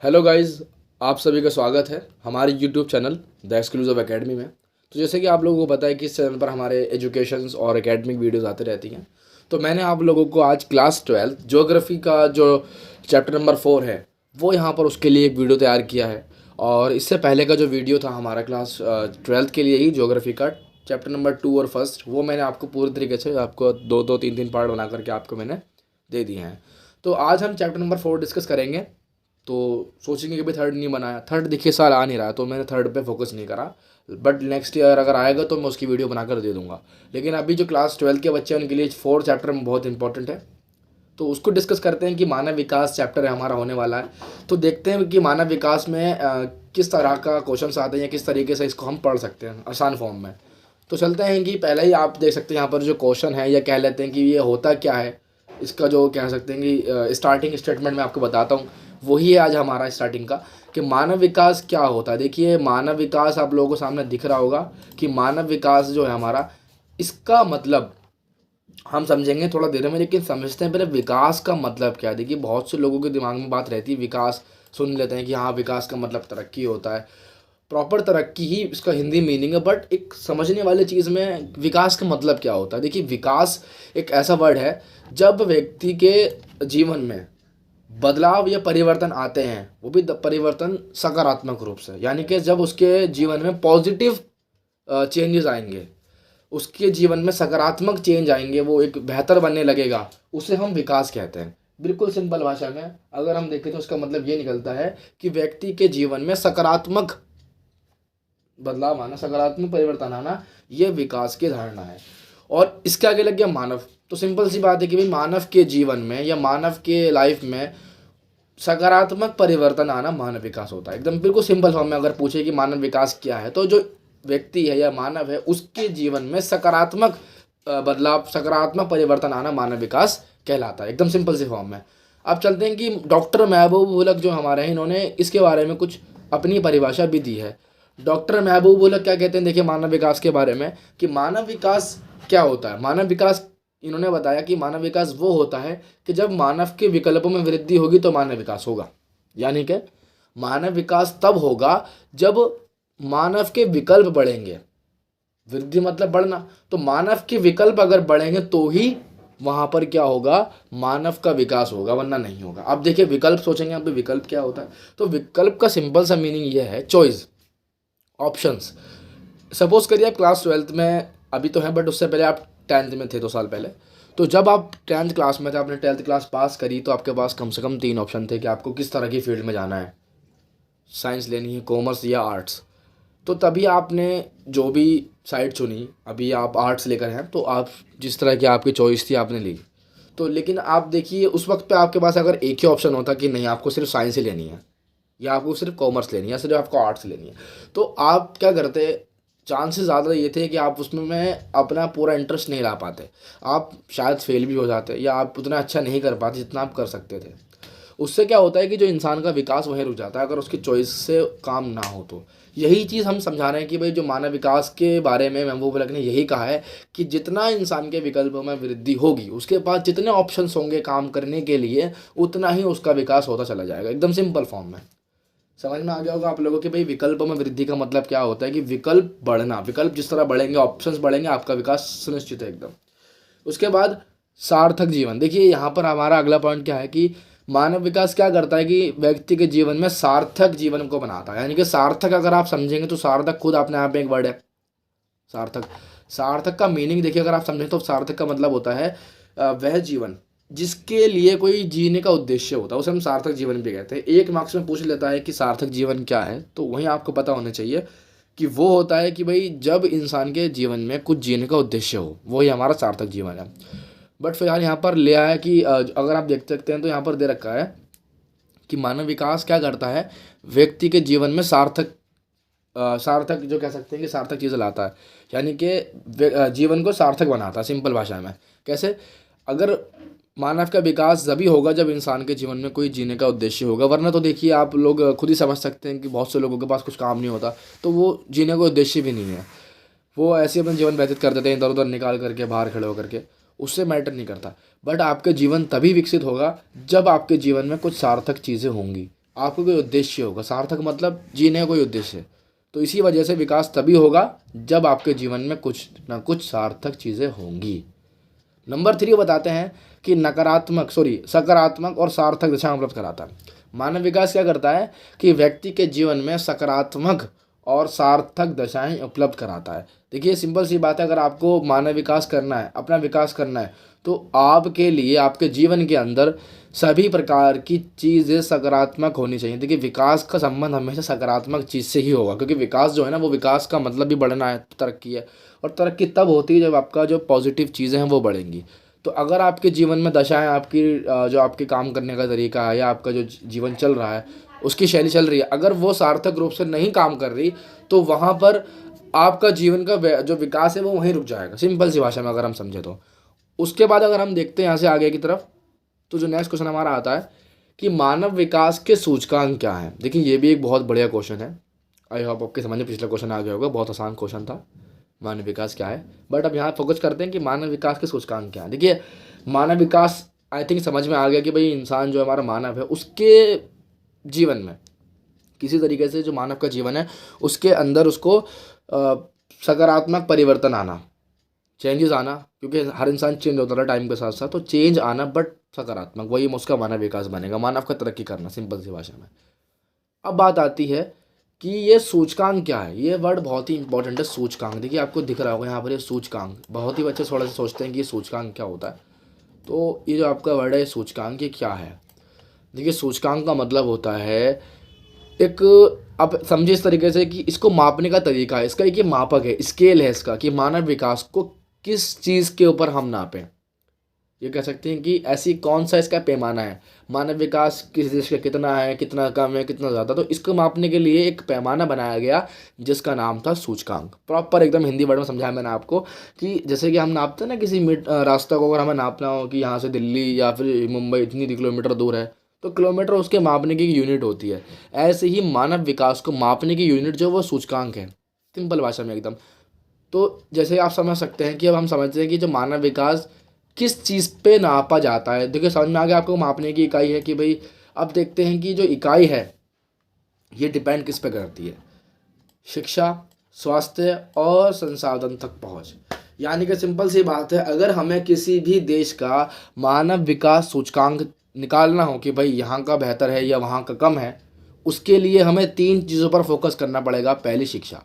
Hello guys, आप सभी का स्वागत है हमारे YouTube channel the exclusive academy में। तो जैसे कि आप लोगों को पता है कि इस चैनल पर हमारे एजुकेशंस और एकेडमिक वीडियोस आते रहती हैं। तो मैंने आप लोगों को आज क्लास 12 ज्योग्राफी का जो चैप्टर नंबर 4 है वो यहाँ पर उसके लिए एक वीडियो तैयार किया है। और इससे पहले का जो वीडियो था हमारा क्लास 12 के लिए ही ज्योग्राफी का चैप्टर नंबर 2 और फर्स्ट, वो मैंने आपको पूरी तरीके से आपको दो दो तीन तीन पार्ट बना करके आपको मैंने दे दिए हैं। तो आज हम चैप्टर नंबर 4 डिस्कस करेंगे। तो सोचेंगे कि भाई थर्ड नहीं बनाया, थर्ड देखिए साल आ नहीं रहा है तो मैंने थर्ड पे फोकस नहीं करा। बट नेक्स्ट ईयर अगर आएगा तो मैं उसकी वीडियो बनाकर दे दूंगा। लेकिन अभी जो क्लास 12 के बच्चे हैं उनके लिए 4 चैप्टर में बहुत इंपॉर्टेंट है। तो उसको डिस्कस करते हैं कि मानव विकास चैप्टर है हमारा होने वाला है। तो देखते हैं कि मानव विकास में किस तरह का क्वेश्चन आते हैं या किस तरीके से इसको हम पढ़ सकते हैं आसान फॉर्म में। तो चलते हैं कि पहले ही आप देख सकते हैं यहाँ पर जो क्वेश्चन है या कह लेते हैं कि ये होता क्या है। इसका जो कह सकते हैं कि स्टार्टिंग स्टेटमेंट मैं आपको बताता हूँ, वही है आज हमारा स्टार्टिंग का कि मानव विकास क्या होता है। देखिए मानव विकास आप लोगों को सामने दिख रहा होगा कि मानव विकास जो है हमारा, इसका मतलब हम समझेंगे थोड़ा देर में, लेकिन समझते हैं पहले विकास का मतलब क्या है। देखिए बहुत से लोगों के दिमाग में बात रहती है, विकास सुन लेते हैं कि हाँ विकास का मतलब तरक्की होता है। प्रॉपर तरक्की ही इसका हिंदी मीनिंग है, बट एक समझने वाली चीज़ में विकास का मतलब क्या होता है। देखिए विकास एक ऐसा वर्ड है जब व्यक्ति के जीवन में बदलाव या परिवर्तन आते हैं, वो भी परिवर्तन सकारात्मक रूप से, यानी कि जब उसके जीवन में पॉजिटिव चेंजेस आएंगे, उसके जीवन में सकारात्मक चेंज आएंगे, वो एक बेहतर बनने लगेगा, उसे हम विकास कहते हैं। बिल्कुल सिंपल भाषा में अगर हम देखें तो उसका मतलब ये निकलता है कि व्यक्ति के जीवन में सकारात्मक बदलाव आना, सकारात्मक परिवर्तन आना, ये विकास की धारणा है। और इसके आगे लग गया मानव। तो सिंपल सी बात है कि भाई मानव के जीवन में या मानव के लाइफ में सकारात्मक परिवर्तन आना मानव विकास होता है। एकदम बिल्कुल सिंपल फॉर्म में अगर पूछे कि मानव विकास क्या है, तो जो व्यक्ति है या मानव है उसके जीवन में सकारात्मक बदलाव, सकारात्मक परिवर्तन आना मानव विकास कहलाता है, एकदम सिंपल सी फॉर्म में। अब चलते हैं कि डॉक्टर महबूब उलक जो हमारे हैं, इन्होंने इसके बारे में कुछ अपनी परिभाषा भी दी है। डॉक्टर महबूब उलक क्या कहते हैं, देखिए मानव विकास के बारे में कि मानव विकास क्या होता है। मानव विकास, इन्होंने बताया कि मानव विकास वो होता है कि जब मानव के विकल्पों में वृद्धि होगी तो मानव विकास होगा। यानी कि मानव विकास तब होगा जब मानव के विकल्प बढ़ेंगे। वृद्धि मतलब बढ़ना, तो मानव के विकल्प अगर बढ़ेंगे तो ही वहाँ पर क्या होगा, मानव का विकास होगा, वरना नहीं होगा। अब देखिए विकल्प सोचेंगे आप, विकल्प क्या होता है। तो विकल्प का सिंपल सा मीनिंग ये है चॉइस, ऑप्शंस। सपोज करिए आप क्लास 12 में अभी तो हैं, बट उससे पहले आप 10th में थे 2 साल पहले। तो जब आप 10th क्लास में थे, आपने 12th क्लास पास करी, तो आपके पास कम से कम 3 ऑप्शन थे कि आपको किस तरह की फील्ड में जाना है, साइंस लेनी है, कॉमर्स या आर्ट्स। तो तभी आपने जो भी साइड चुनी, अभी आप आर्ट्स लेकर हैं तो आप जिस तरह की आपकी चॉइस थी आपने ली। तो लेकिन आप देखिए उस वक्त पे आपके पास अगर एक ही ऑप्शन होता कि नहीं आपको सिर्फ साइंस ही लेनी है, या आपको सिर्फ कॉमर्स लेनी है, या सिर्फ आपको आर्ट्स लेनी है, तो आप क्या करते, चांसेस ज़्यादा ये थे कि आप उसमें अपना पूरा इंटरेस्ट नहीं ला पाते, आप शायद फेल भी हो जाते या आप उतना अच्छा नहीं कर पाते जितना आप कर सकते थे। उससे क्या होता है कि जो इंसान का विकास वहीं रुक जाता है अगर उसकी चॉइस से काम ना हो। तो यही चीज़ हम समझा रहे हैं कि भाई जो मानव विकास के बारे में महबूब उलक ने यही कहा है कि जितना इंसान के विकल्पों में वृद्धि होगी, उसके पास जितने ऑप्शंस होंगे काम करने के लिए, उतना ही उसका विकास होता चला जाएगा। एकदम सिंपल फॉर्म में समझ में आ गया होगा आप लोगों के भाई विकल्पों में वृद्धि का मतलब क्या होता है कि विकल्प बढ़ना, विकल्प जिस तरह बढ़ेंगे, ऑप्शंस बढ़ेंगे, आपका विकास सुनिश्चित है एकदम। उसके बाद सार्थक जीवन। देखिए यहाँ पर हमारा अगला पॉइंट क्या है कि मानव विकास क्या करता है कि व्यक्ति के जीवन में सार्थक जीवन को बनाता है। यानी कि सार्थक अगर आप समझेंगे तो सार्थक खुद अपने आप में एक वर्ड है, सार्थक। सार्थक का मीनिंग देखिए अगर आप समझें तो सार्थक का मतलब होता है वह जीवन जिसके लिए कोई जीने का उद्देश्य होता है, उसे हम सार्थक जीवन भी कहते हैं। एक मार्क्स में पूछ लेता है कि सार्थक जीवन क्या है, तो वहीं आपको पता होना चाहिए कि वो होता है कि भाई जब इंसान के जीवन में कुछ जीने का उद्देश्य हो, वही हमारा सार्थक जीवन है। बट फिलहाल यहाँ पर ले आया है कि अगर आप देख सकते हैं तो यहाँ पर दे रखा है कि मानव विकास क्या करता है, व्यक्ति के जीवन में सार्थक सार्थक जो कह सकते हैं कि सार्थक चीज़ लाता है, यानी कि जीवन को सार्थक बनाता है। सिंपल भाषा में कैसे, अगर मानव का विकास तभी होगा जब इंसान के जीवन में कोई जीने का उद्देश्य होगा, वरना तो देखिए आप लोग खुद ही समझ सकते हैं कि बहुत से लोगों के पास कुछ काम नहीं होता तो वो जीने का उद्देश्य भी नहीं है, वो ऐसे अपना जीवन व्यतीत कर देते हैं इधर उधर निकाल करके, बाहर खड़े होकर के, उससे मैटर नहीं करता। बट आपका जीवन तभी विकसित होगा जब आपके जीवन में कुछ सार्थक चीज़ें होंगी, आपको कोई उद्देश्य होगा। सार्थक मतलब जीने का कोई उद्देश्य है। तो इसी वजह से विकास तभी होगा जब आपके जीवन में कुछ ना कुछ सार्थक चीज़ें होंगी। नंबर 3 बताते हैं कि सकारात्मक और सार्थक दिशा उपलब्ध कराता है। मानव विकास क्या करता है कि व्यक्ति के जीवन में सकारात्मक और सार्थक दशाएं उपलब्ध कराता है। देखिए सिंपल सी बात है, अगर आपको मानव विकास करना है, अपना विकास करना है, तो आपके लिए आपके जीवन के अंदर सभी प्रकार की चीज़ें सकारात्मक होनी चाहिए। देखिए विकास का संबंध हमेशा सकारात्मक चीज़ से ही होगा, क्योंकि विकास जो है ना, वो विकास का मतलब भी बढ़ना है, तरक्की है। और तरक्की तब होती है जब आपका जो पॉजिटिव चीज़ें हैं वो बढ़ेंगी। तो अगर आपके जीवन में दशाएं, आपकी जो आपके काम करने का तरीका है या आपका जो जीवन चल रहा है, उसकी शैली चल रही है, अगर वो सार्थक रूप से नहीं काम कर रही, तो वहाँ पर आपका जीवन का जो विकास है वो वहीं रुक जाएगा, सिंपल सी भाषा में अगर हम समझे तो। उसके बाद अगर हम देखते हैं यहाँ से आगे की तरफ, तो जो नेक्स्ट क्वेश्चन हमारा आता है कि मानव विकास के सूचकांक क्या हैं। देखिए ये भी एक बहुत बढ़िया क्वेश्चन है। आई होप आपके समझ में पिछला क्वेश्चन आ गया होगा, बहुत आसान क्वेश्चन था, मानव विकास क्या है। बट अब यहाँ फोकस करते हैं कि मानव विकास के सूचकांक क्या है। देखिए मानव विकास आई थिंक समझ में आ गया कि भाई इंसान जो हमारा मानव है, उसके जीवन में किसी तरीके से जो मानव का जीवन है उसके अंदर उसको सकारात्मक परिवर्तन आना, चेंजेस आना, क्योंकि हर इंसान चेंज होता रहा टाइम के साथ साथ, तो चेंज आना बट सकारात्मक, वही उसका मानव विकास बनेगा, मानव का तरक्की करना, सिंपल सी भाषा में। अब बात आती है कि ये सूचकांक क्या है। ये वर्ड बहुत ही इंपॉर्टेंट है, सूचकांक। देखिए आपको दिख रहा होगा यहाँ पर ये सूचकांक, बहुत ही बच्चे थोड़ा सा सोचते हैं कि ये सूचकांक क्या होता है। तो ये जो आपका वर्ड है सूचकांक, ये क्या है। देखिए सूचकांक का मतलब होता है एक, आप समझिए इस तरीके से कि इसको मापने का तरीका है, इसका एक ये मापक है, स्केल है इसका, कि मानव विकास को किस चीज़ के ऊपर हम नापें। ये कह सकते हैं कि ऐसी कौन सा इसका पैमाना है, मानव विकास किस देश का कितना है, कितना कम है, कितना ज़्यादा। तो इसको मापने के लिए एक पैमाना बनाया गया जिसका नाम था सूचकांक। प्रॉपर एकदम हिंदी वर्ड में समझाया मैंने आपको कि जैसे कि हम नापते हैं ना किसी रास्ता को, अगर हमें नापना हो कि यहाँ से दिल्ली या फिर मुंबई इतनी किलोमीटर दूर है, तो किलोमीटर उसके मापने की यूनिट होती है। ऐसे ही मानव विकास को मापने की यूनिट जो वो सूचकांक है, सिंपल भाषा में एकदम। तो जैसे आप समझ सकते हैं कि अब हम समझते हैं कि जो मानव विकास किस चीज़ पे नापा जाता है। देखिए समझ में आ गया आपको, मापने की इकाई है कि भाई, अब देखते हैं कि जो इकाई है ये डिपेंड किस पे करती है, शिक्षा, स्वास्थ्य और संसाधन तक पहुंच। यानी कि सिंपल सी बात है, अगर हमें किसी भी देश का मानव विकास सूचकांक निकालना हो कि भाई यहाँ का बेहतर है या वहाँ का कम है, उसके लिए हमें 3 चीज़ों पर फोकस करना पड़ेगा। पहली शिक्षा,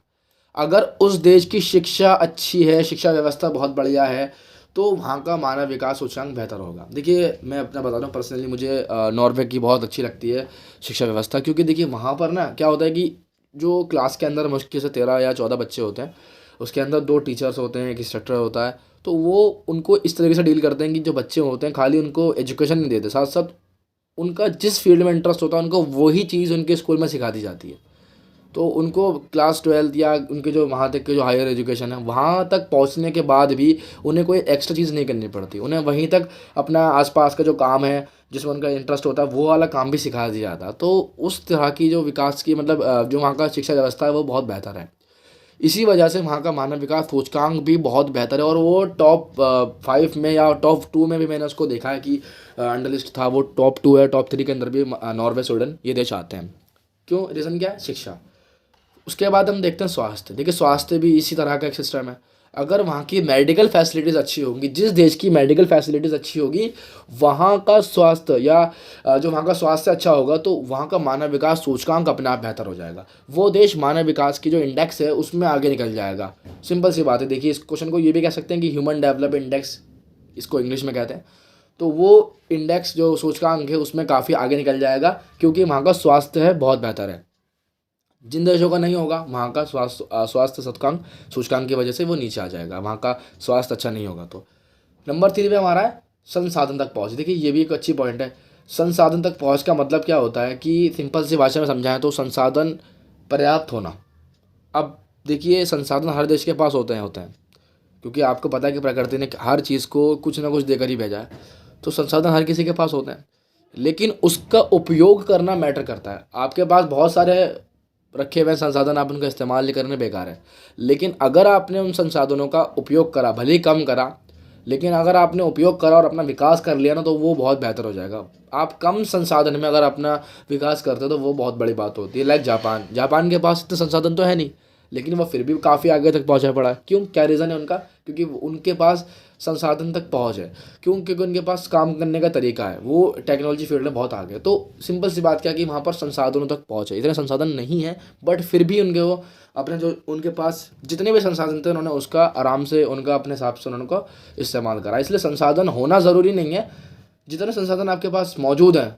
अगर उस देश की शिक्षा अच्छी है, शिक्षा व्यवस्था बहुत बढ़िया है, तो वहाँ का मानव विकास सूचकांक बेहतर होगा। देखिए मैं अपना बता रहा हूँ, पर्सनली मुझे नॉर्वे की बहुत अच्छी लगती है शिक्षा व्यवस्था, क्योंकि देखिए वहाँ पर ना क्या होता है कि जो क्लास के अंदर मुश्किल से 13 या 14 बच्चे होते हैं, उसके अंदर 2 टीचर्स होते हैं, एक इंस्ट्रक्टर होता है। तो वो उनको इस तरीके से डील करते हैं कि जो बच्चे होते हैं खाली उनको एजुकेशन नहीं देते, साथ साथ उनका जिस फील्ड में इंटरेस्ट होता है उनको वही चीज़ उनके स्कूल में सिखा दी जाती है। तो उनको क्लास 12 या उनके जो वहाँ तक के जो हायर एजुकेशन है, वहाँ तक पहुँचने के बाद भी उन्हें कोई एक्स्ट्रा चीज़ नहीं करनी पड़ती। उन्हें वहीं तक अपना आसपास का जो काम है जिसमें उनका इंटरेस्ट होता है वो वाला काम भी सिखा दिया जाता है। तो उस तरह की जो विकास की मतलब जो वहाँ का शिक्षा व्यवस्था है वो बहुत बेहतर है। इसी वजह से वहाँ का मानव विकास सूचकांक भी बहुत बेहतर है, और वो टॉप 5 में या टॉप 2 में भी मैंने उसको देखा है कि अंडर लिस्ट था, वो टॉप 2 है। टॉप 3 के अंदर भी नॉर्वे, स्वीडन ये देश आते हैं। क्यों? रीज़न क्या है? शिक्षा। उसके बाद हम देखते हैं स्वास्थ्य। देखिए स्वास्थ्य भी इसी तरह का एक सिस्टम है। अगर वहाँ की मेडिकल फैसिलिटीज़ अच्छी होंगी, जिस देश की मेडिकल फैसिलिटीज़ अच्छी होगी, वहाँ का स्वास्थ्य या जो वहाँ का स्वास्थ्य अच्छा होगा, तो वहाँ का मानव विकास सूचकांक अपने आप बेहतर हो जाएगा। वो देश मानव विकास की जो इंडेक्स है उसमें आगे निकल जाएगा। सिंपल सी बात है। देखिए इस क्वेश्चन को ये भी कह सकते हैं कि ह्यूमन डेवलपमेंट इंडेक्स, इसको इंग्लिश में कहते हैं। तो वो इंडेक्स जो सूचकांक है उसमें काफ़ी आगे निकल जाएगा, क्योंकि वहाँ का स्वास्थ्य है बहुत बेहतर है। जिन देशों का नहीं होगा, वहाँ का स्वास्थ्य सूचकांक की वजह से वो नीचे आ जाएगा, वहाँ का स्वास्थ्य अच्छा नहीं होगा। तो नंबर 3 पे हमारा है संसाधन तक पहुँच। देखिए ये भी एक अच्छी पॉइंट है। संसाधन तक पहुँच का मतलब क्या होता है कि सिंपल सी भाषा में समझाएं तो संसाधन पर्याप्त होना। अब देखिए संसाधन हर देश के पास होते हैं, क्योंकि आपको पता है कि प्रकृति ने हर चीज़ को कुछ ना कुछ देकर ही भेजा है। तो संसाधन हर किसी के पास होते हैं, लेकिन उसका उपयोग करना मैटर करता है। आपके पास बहुत सारे रखे हुए संसाधन, आप उनका इस्तेमाल नहीं करने बेकार है, लेकिन अगर आपने उन संसाधनों का उपयोग करा, भले ही कम करा, लेकिन अगर आपने उपयोग करा और अपना विकास कर लिया ना तो वो बहुत बेहतर हो जाएगा। आप कम संसाधन में अगर अपना विकास करते हो तो वो बहुत बड़ी बात होती है। लाइक जापान, जापान के पास इतने संसाधन तो है नहीं, लेकिन वो फिर भी काफ़ी आगे तक पहुंचा पड़ा है। क्यों, क्या रीज़न है उनका? क्योंकि उनके पास संसाधन तक पहुंच है। क्यों? क्योंकि उनके पास काम करने का तरीका है, वो टेक्नोलॉजी फील्ड में बहुत आगे है। तो सिंपल सी बात क्या कि वहाँ पर संसाधनों तक पहुँच है। इतने संसाधन नहीं है बट फिर भी उनके वो अपने जो उनके पास जितने भी संसाधन थे उन्होंने उसका आराम से उनका अपने हिसाब से उन्होंने को इस्तेमाल करा। इसलिए संसाधन होना ज़रूरी नहीं है। जितने संसाधन आपके पास मौजूद हैं,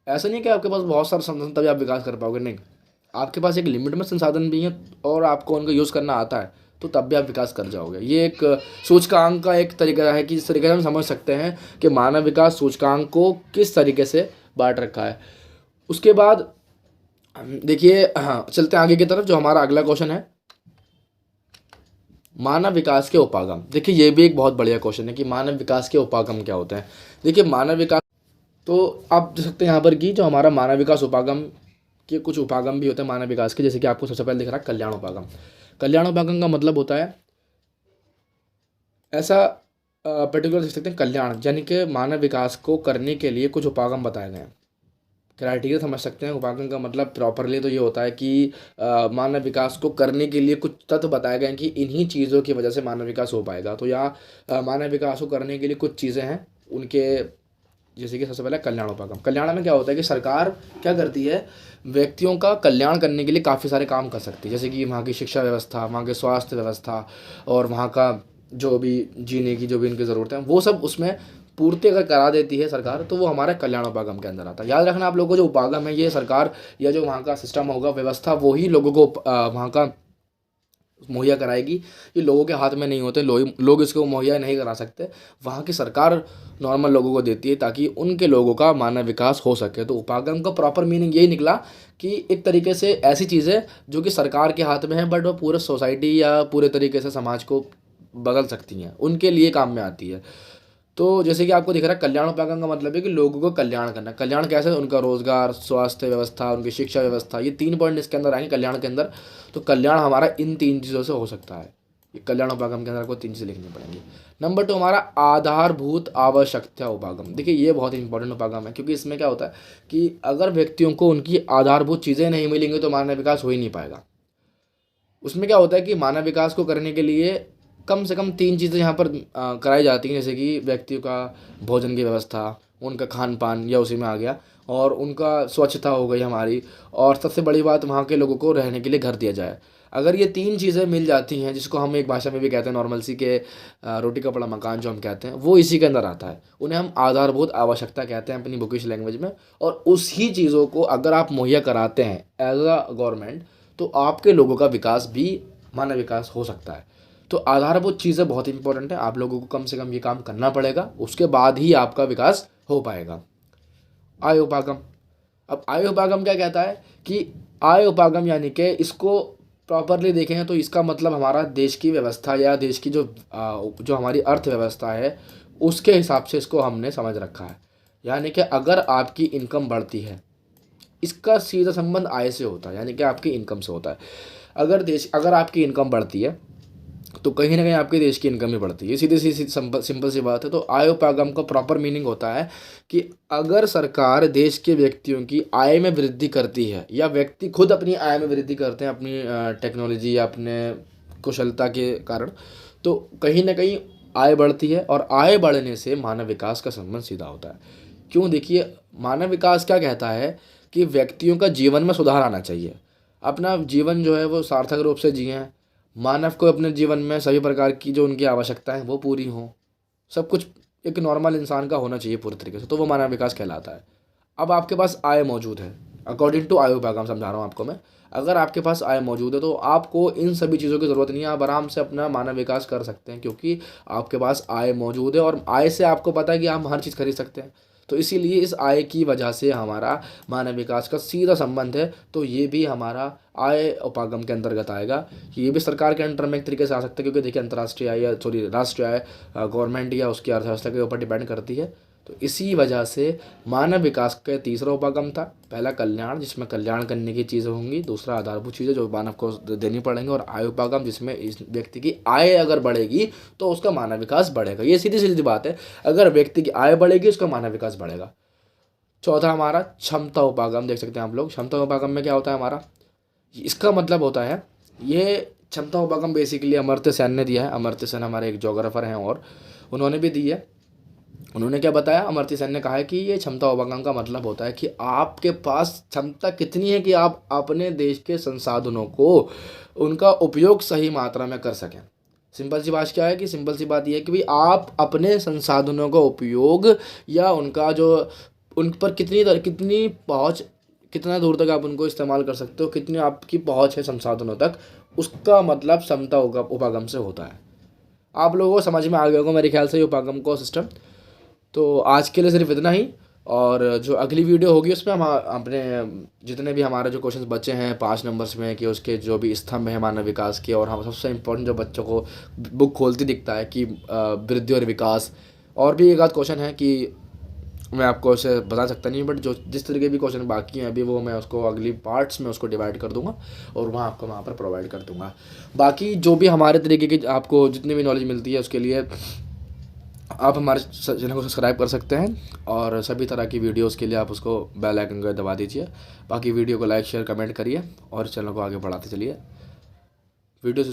ऐसा नहीं है कि आपके पास बहुत सारे संसाधन तभी आप विकास कर पाओगे, नहीं। आपके पास एक लिमिट में संसाधन भी हैं और आपको उनका यूज़ करना आता है तो तब भी आप विकास कर जाओगे। ये एक सूचकांक का एक तरीका है कि जिस तरीके से हम समझ सकते हैं कि मानव विकास सूचकांक को किस तरीके से बांट रखा है। उसके बाद देखिए, हाँ, चलते हैं आगे की तरफ। जो हमारा अगला क्वेश्चन है, मानव विकास के उपागम। देखिए ये भी एक बहुत बढ़िया क्वेश्चन है कि मानव विकास के उपागम क्या होते हैं। देखिए मानव विकास, तो आप देख सकते हैं यहाँ पर कि जो हमारा मानव विकास उपागम के कुछ उपागम भी होते हैं मानव विकास के, जैसे कि आपको सबसे पहले दिख रहा है कल्याण उपागम। कल्याण उपागम का मतलब होता है ऐसा पर्टिकुलर देख सकते हैं कल्याण, यानी कि मानव विकास को करने के लिए कुछ उपागम बताए गए हैं। क्राइटेरिया समझ सकते हैं। उपागम का मतलब प्रॉपरली तो ये होता है कि मानव विकास को करने के लिए कुछ तत्व बताए गए हैं कि इन्हीं चीज़ों की वजह से मानव विकास हो पाएगा। तो यहाँ मानव विकास को करने के लिए कुछ चीज़ें हैं उनके, जैसे कि सबसे पहले कल्याण उपागम। कल्याण में क्या होता है कि सरकार क्या करती है, व्यक्तियों का कल्याण करने के लिए काफ़ी सारे काम कर सकती है। जैसे कि वहाँ की शिक्षा व्यवस्था, वहाँ की स्वास्थ्य व्यवस्था और वहाँ का जो भी जीने की जो भी उनकी ज़रूरतें हैं वो सब उसमें पूर्ति अगर करा देती है सरकार तो वो हमारे कल्याण उपागम के अंदर आता है। याद रखना आप लोगों को, जो उपागम है ये सरकार या जो वहाँ का सिस्टम होगा, व्यवस्था, वो ही लोगों को वहाँ का मुहैया कराएगी। ये लोगों के हाथ में नहीं होते, लोग इसको मुहैया नहीं करा सकते। वहाँ की सरकार नॉर्मल लोगों को देती है ताकि उनके लोगों का मानव विकास हो सके। तो उपागम का प्रॉपर मीनिंग यही निकला कि एक तरीके से ऐसी चीज़ें जो कि सरकार के हाथ में है बट वो पूरे सोसाइटी या पूरे तरीके से समाज को बदल सकती हैं, उनके लिए काम में आती है। तो जैसे कि आपको दिख रहा है कल्याण उपागम का मतलब है कि लोगों को कल्याण करना। कल्याण कैसे? उनका रोजगार, स्वास्थ्य व्यवस्था, उनकी शिक्षा व्यवस्था, ये 3 पॉइंट इसके अंदर आएंगे कल्याण के अंदर। तो कल्याण हमारा इन 3 चीज़ों से हो सकता है। ये कल्याण उपागम के अंदर आपको 3 चीज़ें लिखनी पड़ेंगी। नंबर 2 हमारा आधारभूत आवश्यकता उपागम। देखिए ये बहुत इंपॉर्टेंट उपागम है क्योंकि इसमें क्या होता है कि अगर व्यक्तियों को उनकी आधारभूत चीज़ें नहीं मिलेंगी तो मानव विकास हो ही नहीं पाएगा। उसमें क्या होता है कि मानव विकास को करने के लिए कम से कम 3 चीज़ें यहाँ पर कराई जाती हैं। जैसे कि व्यक्तियों का भोजन की व्यवस्था, उनका खान पान या उसी में आ गया, और उनका स्वच्छता हो गई हमारी, और सबसे बड़ी बात वहाँ के लोगों को रहने के लिए घर दिया जाए। अगर ये 3 चीज़ें मिल जाती हैं, जिसको हम एक भाषा में भी कहते हैं नॉर्मल सी के रोटी कपड़ा मकान जो हम कहते हैं, वो इसी के अंदर आता है। उन्हें हम आधारभूत आवश्यकता कहते हैं अपनी बुकिश लैंग्वेज में। और उसी चीज़ों को अगर आप मुहैया कराते हैं एज अ गवर्नमेंट तो आपके लोगों का विकास भी, मानव विकास हो सकता है। तो आधारभूत चीज़ें बहुत इंपॉर्टेंट है, आप लोगों को कम से कम ये काम करना पड़ेगा, उसके बाद ही आपका विकास हो पाएगा। आय उपागम। अब आय उपागम क्या कहता है कि आय उपागम यानी कि इसको प्रॉपरली देखें तो इसका मतलब हमारा देश की व्यवस्था या देश की जो हमारी अर्थव्यवस्था है उसके हिसाब से इसको हमने समझ रखा है। यानी कि अगर आपकी इनकम बढ़ती है, इसका सीधा संबंध आय से होता है, यानी कि आपकी इनकम से होता है। अगर आपकी इनकम बढ़ती है तो कहीं ना कहीं आपके देश की इनकम ही बढ़ती है। सीधी सी सिंपल सी बात है। तो आय उपागम का प्रॉपर मीनिंग होता है कि अगर सरकार देश के व्यक्तियों की आय में वृद्धि करती है या व्यक्ति खुद अपनी आय में वृद्धि करते हैं अपनी टेक्नोलॉजी या अपने कुशलता के कारण, तो कहीं ना कहीं आय बढ़ती है, और आय बढ़ने से मानव विकास का संबंध सीधा होता है। क्यों? देखिए मानव विकास क्या कहता है कि व्यक्तियों का जीवन में सुधार आना चाहिए, अपना जीवन जो है वो सार्थक रूप से जिएं, मानव को अपने जीवन में सभी प्रकार की जो उनकी आवश्यकताएं वो पूरी हों, सब कुछ एक नॉर्मल इंसान का होना चाहिए पूरी तरीके से, तो वो मानव विकास कहलाता है। अब आपके पास आय मौजूद है, अकॉर्डिंग टू आय उपागम समझा रहा हूँ आपको मैं। अगर आपके पास आय मौजूद है तो आपको इन सभी चीज़ों की ज़रूरत नहीं है, आप आराम से अपना मानव विकास कर सकते हैं क्योंकि आपके पास आय मौजूद है, और आय से आपको पता है कि हम हर चीज़ खरीद सकते हैं। तो इसीलिए इस आय की वजह से हमारा मानव विकास का सीधा संबंध है। तो ये भी हमारा आय उपागम के अंतर्गत आएगा। ये भी सरकार के अंडर में एक तरीके से आ सकता है क्योंकि देखिए अंतर्राष्ट्रीय आय या राष्ट्रीय आय गवर्नमेंट या उसकी अर्थव्यवस्था के ऊपर डिपेंड करती है। तो इसी वजह से मानव विकास का तीसरा उपागम था। पहला कल्याण, जिसमें कल्याण करने की चीज़ें होंगी। दूसरा आधारभूत चीज़ें जो मानव को देनी पड़ेंगी। और आय उपागम, जिसमें इस व्यक्ति की आय अगर बढ़ेगी तो उसका मानव विकास बढ़ेगा। ये सीधी सीधी बात है, अगर व्यक्ति की आय बढ़ेगी उसका मानव विकास बढ़ेगा। चौथा हमारा क्षमता उपागम, देख सकते हैं आप लोग। क्षमता उपागम में क्या होता है हमारा, इसका मतलब होता है, ये क्षमता उपागम बेसिकली अमर्त्य सेन ने दिया है। अमर्त्य सेन हमारे एक जोग्राफर हैं और उन्होंने भी दी है। उन्होंने क्या बताया, अमर्त्य सेन ने कहा है कि ये क्षमता उपागम का मतलब होता है कि आपके पास क्षमता कितनी है कि आप अपने देश के संसाधनों को, उनका उपयोग सही मात्रा में कर सकें। सिंपल सी बात क्या है कि सिंपल सी बात ये है कि भाई आप अपने संसाधनों का उपयोग या उनका जो उन पर कितनी पहुँच, कितना दूर तक आप उनको इस्तेमाल कर सकते हो, कितनी आपकी पहुँच है संसाधनों तक, उसका मतलब क्षमता उपागम से होता है। आप लोगों को समझ में आ गया होगा मेरे ख्याल से ये उपागम को सिस्टम। तो आज के लिए सिर्फ इतना ही, और जो अगली वीडियो होगी उसमें हम अपने जितने भी हमारे जो क्वेश्चंस बचे हैं 5 नंबर्स में, कि उसके जो भी स्तंभ है मानव विकास के, और हम सबसे इम्पोर्टेंट जो बच्चों को बुक खोलती दिखता है कि वृद्धि और विकास, और भी एक आध क्वेश्चन है कि मैं आपको उसे बता सकता नहीं, बट जो जिस तरीके भी क्वेश्चन बाकी हैं अभी, वो मैं उसको अगली पार्ट्स में उसको डिवाइड कर दूंगा और वहाँ पर प्रोवाइड कर दूंगा। बाकी जो भी हमारे तरीके की आपको जितनी भी नॉलेज मिलती है उसके लिए आप हमारे चैनल को सब्सक्राइब कर सकते हैं, और सभी तरह की वीडियोस के लिए आप उसको बेल आइकन को दबा दीजिए। बाकी वीडियो को लाइक शेयर कमेंट करिए और चैनल को आगे बढ़ाते चलिए। वीडियो